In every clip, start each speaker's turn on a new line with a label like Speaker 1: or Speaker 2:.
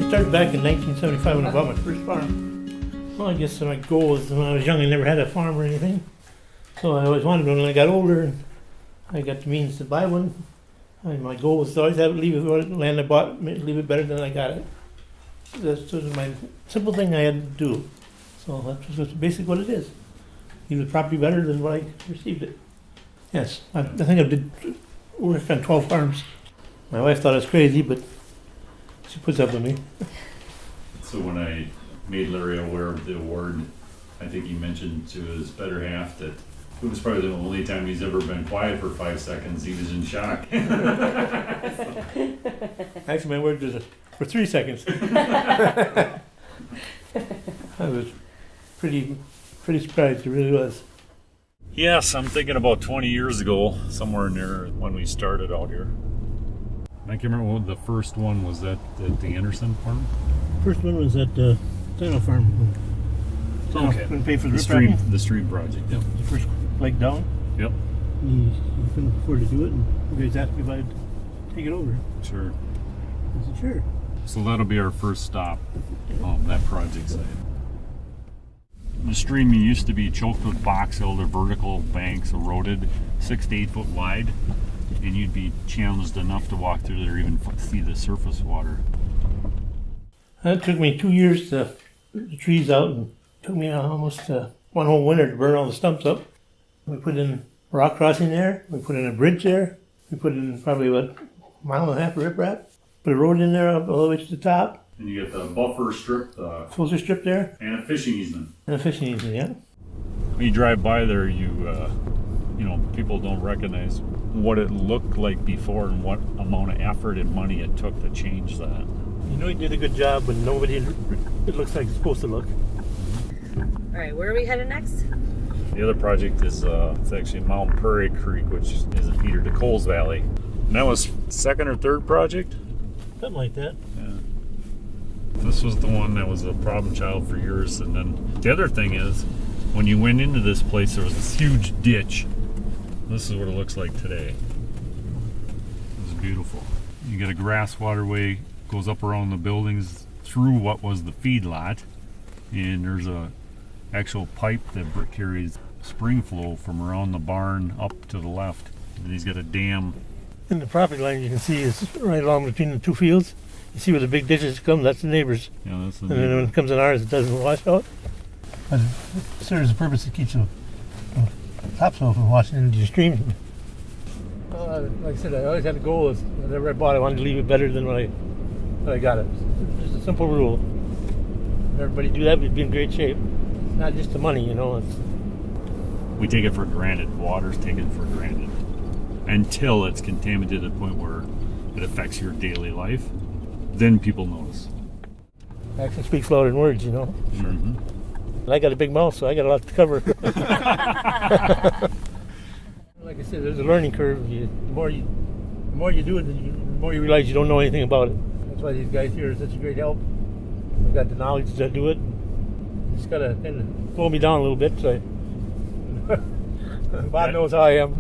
Speaker 1: started back in 1975 when I bought my first farm. Well, I guess my goal was when I was young, I never had a farm or anything. So I always wanted one. When I got older and I got the means to buy one, and my goal was to always leave it, land I bought, leave it better than I got it. That's sort of my simple thing I had to do. So that's just basically what it is. Leave the property better than what I received it. Yes, I think I did work on 12 farms. My wife thought I was crazy, but she puts up with me.
Speaker 2: So when I made Larry aware of the award, I think he mentioned to his better half that it was probably the only time he's ever been quiet for 5 seconds. He was in shock.
Speaker 1: Actually, my word was for 3 seconds. I was pretty surprised. It really was.
Speaker 2: Yes, I'm thinking about 20 years ago, somewhere in there when we started out here. I can't remember what the first one was at the Anderson farm.
Speaker 1: First one was at the Dino farm.
Speaker 2: Okay.
Speaker 1: Couldn't pay for the
Speaker 2: the stream project. Yep.
Speaker 1: The first leg down.
Speaker 2: Yep.
Speaker 1: He couldn't afford to do it, and you guys asked me if I'd take it over.
Speaker 2: Sure.
Speaker 1: I said, sure.
Speaker 2: So that'll be our first stop on that project site. The stream used to be choked with box elder, vertical banks, eroded, 6 to 8 foot wide, and you'd be challenged enough to walk through there, even see the surface water.
Speaker 1: It took me 2 years to put the trees out, and it took me almost one whole winter to burn all the stumps up. We put in rock crossing there, we put in a bridge there, we put in probably about a mile and a half of riprap, put a road in there up all the way to the top.
Speaker 2: And you get the buffer strip, the
Speaker 1: Filter strip there.
Speaker 2: and a fishing easement.
Speaker 1: And a fishing easement, yeah.
Speaker 2: When you drive by there, you know, people don't recognize what it looked like before and what amount of effort and money it took to change that.
Speaker 1: You know you did a good job when it looks like it's supposed to look.
Speaker 3: All right, where are we headed next?
Speaker 2: The other project is it's actually Mountain Prairie Creek, which is a feeder to Coles Valley. And that was second or third project?
Speaker 1: Something like that.
Speaker 2: Yeah. This was the one that was a problem child for years. And then the other thing is, when you went into this place, there was this huge ditch. This is what it looks like today. It's beautiful. You get a grass waterway, goes up around the buildings through what was the feed lot. And there's a actual pipe that carries spring flow from around the barn up to the left. And he's got a dam.
Speaker 1: And the property line you can see is right along between the two fields. You see where the big ditches come, that's the neighbors.
Speaker 2: Yeah, that's the
Speaker 1: And then when it comes in ours, it doesn't wash out. But it serves the purpose to keep the topsoil from washing into the stream. Like I said, I always had a goal of whatever I bought, I wanted to leave it better than when I got it. It's just a simple rule. If everybody do that, we'd be in great shape. It's not just the money, you know.
Speaker 2: We take it for granted. Water's taken for granted until it's contaminated to the point where it affects your daily life. Then people notice.
Speaker 1: Action speaks louder than words, you know.
Speaker 2: Mm-hmm.
Speaker 1: And I got a big mouth, so I got a lot to cover. Like I said, there's a learning curve. The more you do it, the more you realize you don't know anything about it. That's why these guys here are such a great help. They've got the knowledge to do it. You just gotta kind of slow me down a little bit, so Bob knows how I am.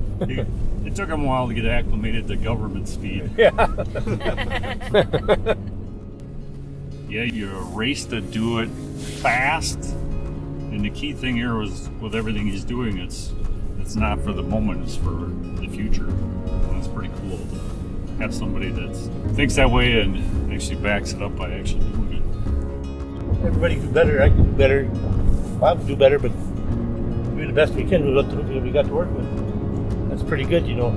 Speaker 2: It took them a while to get acclimated to government speed.
Speaker 1: Yeah.
Speaker 2: Yeah, you race to do it fast. And the key thing here was with everything he's doing, it's not for the moment, it's for the future. And it's pretty cool to have somebody that thinks that way and actually backs it up by actually doing it.
Speaker 1: Everybody can do better. I can do better. Bob can do better, but we do the best we can with what we got to work with. That's pretty good, you know.